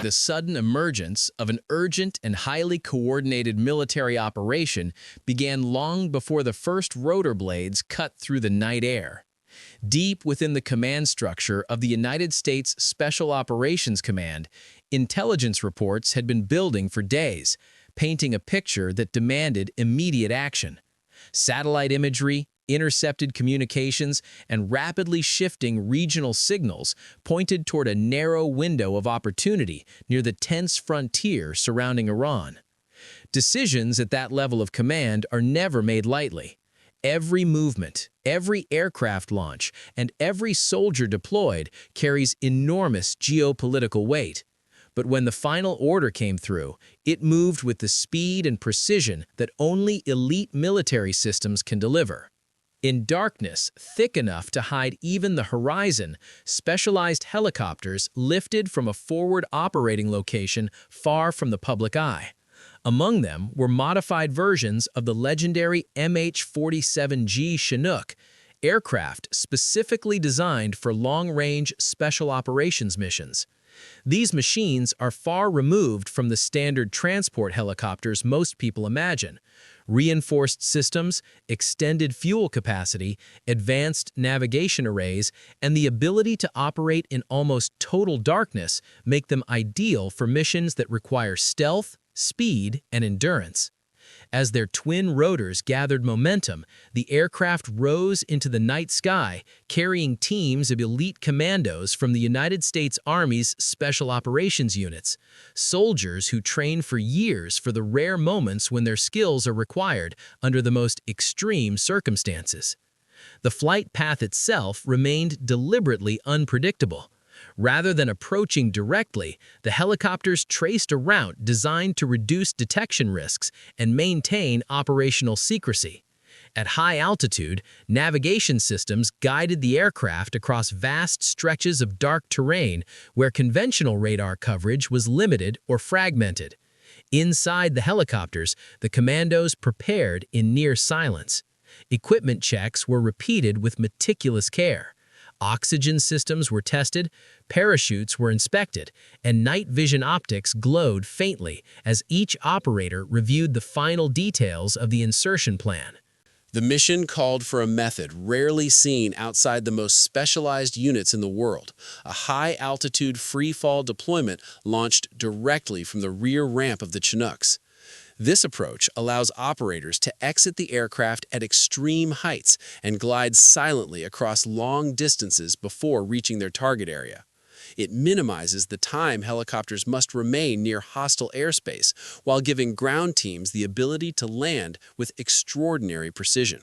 The sudden emergence of an urgent and highly coordinated military operation began long before the first rotor blades cut through the night air. Deep within the command structure of the United States Special Operations Command, intelligence reports had been building for days, painting a picture that demanded immediate action. Satellite imagery, intercepted communications, and rapidly shifting regional signals pointed toward a narrow window of opportunity near the tense frontier surrounding Iran. Decisions at that level of command are never made lightly. Every movement, every aircraft launch, and every soldier deployed carries enormous geopolitical weight. But when the final order came through, it moved with the speed and precision that only elite military systems can deliver. In darkness thick enough to hide even the horizon, specialized helicopters lifted from a forward operating location far from the public eye. Among them were modified versions of the legendary MH-47G Chinook, aircraft specifically designed for long-range special operations missions. These machines are far removed from the standard transport helicopters most people imagine. Reinforced systems, extended fuel capacity, advanced navigation arrays, and the ability to operate in almost total darkness make them ideal for missions that require stealth, speed, and endurance. As their twin rotors gathered momentum, the aircraft rose into the night sky, carrying teams of elite commandos from the United States Army's Special Operations Units, soldiers who train for years for the rare moments when their skills are required under the most extreme circumstances. The flight path itself remained deliberately unpredictable. Rather than approaching directly, the helicopters traced a route designed to reduce detection risks and maintain operational secrecy. At high altitude, navigation systems guided the aircraft across vast stretches of dark terrain where conventional radar coverage was limited or fragmented. Inside the helicopters, the commandos prepared in near silence. Equipment checks were repeated with meticulous care. Oxygen systems were tested, parachutes were inspected, and night vision optics glowed faintly as each operator reviewed the final details of the insertion plan. The mission called for a method rarely seen outside the most specialized units in the world, a high-altitude free-fall deployment launched directly from the rear ramp of the Chinooks. This approach allows operators to exit the aircraft at extreme heights and glide silently across long distances before reaching their target area. It minimizes the time helicopters must remain near hostile airspace while giving ground teams the ability to land with extraordinary precision.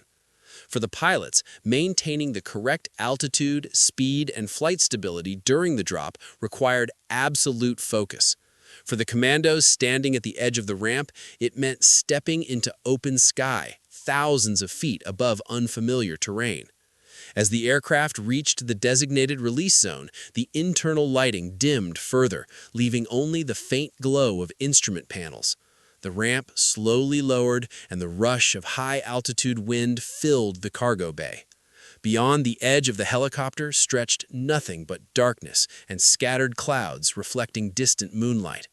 For the pilots, maintaining the correct altitude, speed, and flight stability during the drop required absolute focus. For the commandos standing at the edge of the ramp, it meant stepping into open sky, thousands of feet above unfamiliar terrain. As the aircraft reached the designated release zone, the internal lighting dimmed further, leaving only the faint glow of instrument panels. The ramp slowly lowered, and the rush of high-altitude wind filled the cargo bay. Beyond the edge of the helicopter stretched nothing but darkness and scattered clouds reflecting distant moonlight.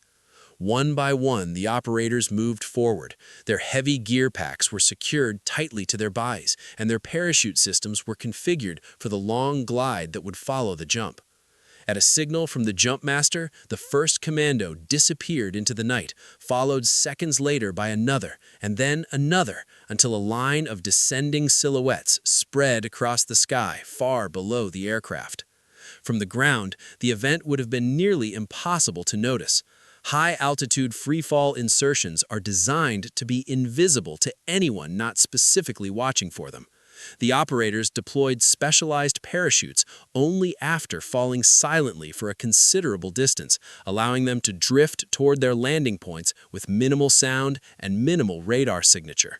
One by one, the operators moved forward. Their heavy gear packs were secured tightly to their bodies, and their parachute systems were configured for the long glide that would follow the jump. At a signal from the jump master, the first commando disappeared into the night, followed seconds later by another, and then another, until a line of descending silhouettes spread across the sky far below the aircraft. From the ground, the event would have been nearly impossible to notice. High-altitude free-fall insertions are designed to be invisible to anyone not specifically watching for them. The operators deployed specialized parachutes only after falling silently for a considerable distance, allowing them to drift toward their landing points with minimal sound and minimal radar signature.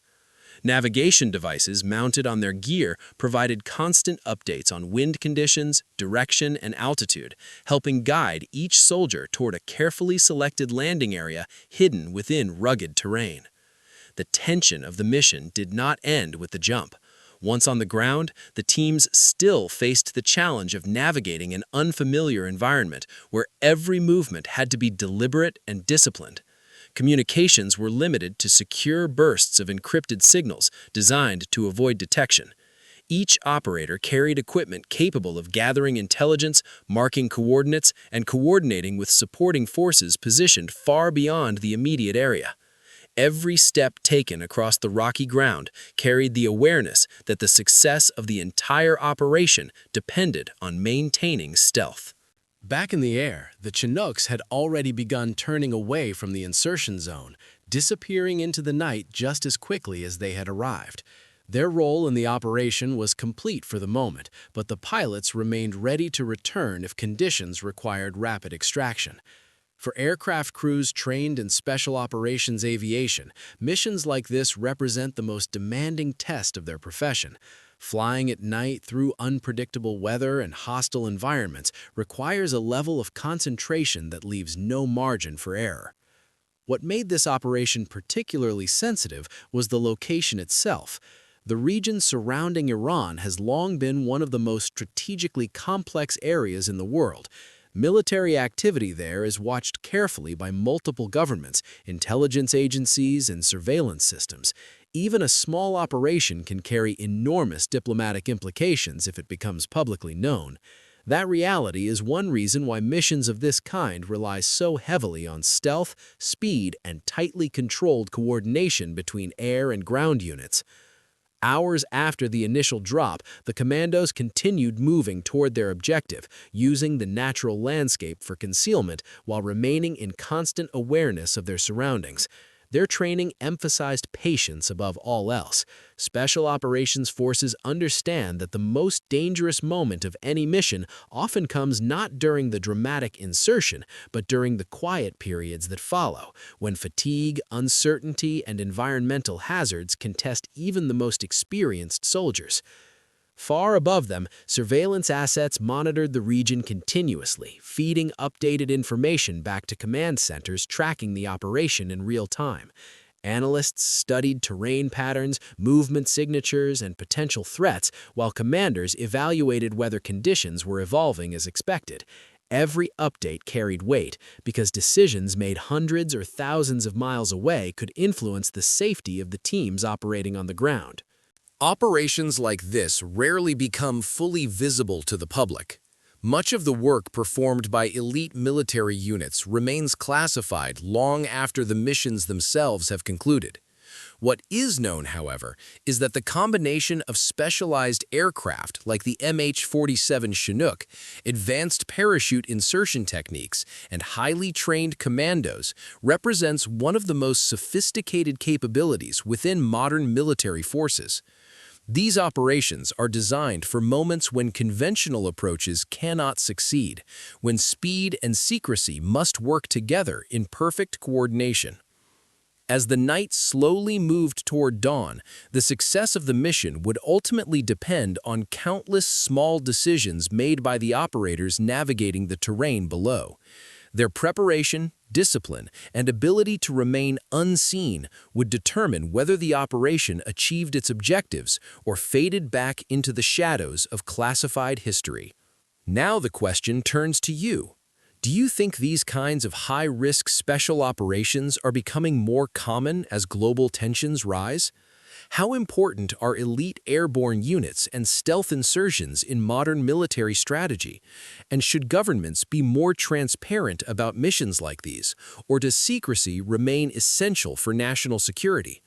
Navigation devices mounted on their gear provided constant updates on wind conditions, direction, and altitude, helping guide each soldier toward a carefully selected landing area hidden within rugged terrain. The tension of the mission did not end with the jump. Once on the ground, the teams still faced the challenge of navigating an unfamiliar environment where every movement had to be deliberate and disciplined. Communications were limited to secure bursts of encrypted signals designed to avoid detection. Each operator carried equipment capable of gathering intelligence, marking coordinates, and coordinating with supporting forces positioned far beyond the immediate area. Every step taken across the rocky ground carried the awareness that the success of the entire operation depended on maintaining stealth. Back in the air, the Chinooks had already begun turning away from the insertion zone, disappearing into the night just as quickly as they had arrived. Their role in the operation was complete for the moment, but the pilots remained ready to return if conditions required rapid extraction. For aircraft crews trained in special operations aviation, missions like this represent the most demanding test of their profession. Flying at night through unpredictable weather and hostile environments requires a level of concentration that leaves no margin for error. What made this operation particularly sensitive was the location itself. The region surrounding Iran has long been one of the most strategically complex areas in the world. Military activity there is watched carefully by multiple governments, intelligence agencies, and surveillance systems. Even a small operation can carry enormous diplomatic implications if it becomes publicly known. That reality is one reason why missions of this kind rely so heavily on stealth, speed, and tightly controlled coordination between air and ground units. Hours after the initial drop, the Commandos continued moving toward their objective, using the natural landscape for concealment while remaining in constant awareness of their surroundings. Their training emphasized patience above all else. Special operations forces understand that the most dangerous moment of any mission often comes not during the dramatic insertion, but during the quiet periods that follow, when fatigue, uncertainty, and environmental hazards can test even the most experienced soldiers. Far above them, surveillance assets monitored the region continuously, feeding updated information back to command centers tracking the operation in real time. Analysts studied terrain patterns, movement signatures, and potential threats, while commanders evaluated whether conditions were evolving as expected. Every update carried weight because decisions made hundreds or thousands of miles away could influence the safety of the teams operating on the ground. Operations like this rarely become fully visible to the public. Much of the work performed by elite military units remains classified long after the missions themselves have concluded. What is known, however, is that the combination of specialized aircraft like the MH-47 Chinook, advanced parachute insertion techniques, and highly trained commandos represents one of the most sophisticated capabilities within modern military forces. These operations are designed for moments when conventional approaches cannot succeed, when speed and secrecy must work together in perfect coordination. As the night slowly moved toward dawn, the success of the mission would ultimately depend on countless small decisions made by the operators navigating the terrain below. Their preparation, discipline, and ability to remain unseen would determine whether the operation achieved its objectives or faded back into the shadows of classified history. Now the question turns to you. Do you think these kinds of high-risk special operations are becoming more common as global tensions rise? How important are elite airborne units and stealth insertions in modern military strategy? And should governments be more transparent about missions like these, or does secrecy remain essential for national security?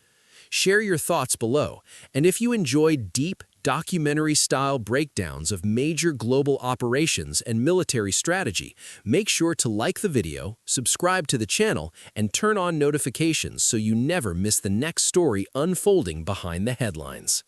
Share your thoughts below, and if you enjoyed deep, documentary-style breakdowns of major global operations and military strategy, make sure to like the video, subscribe to the channel, and turn on notifications so you never miss the next story unfolding behind the headlines.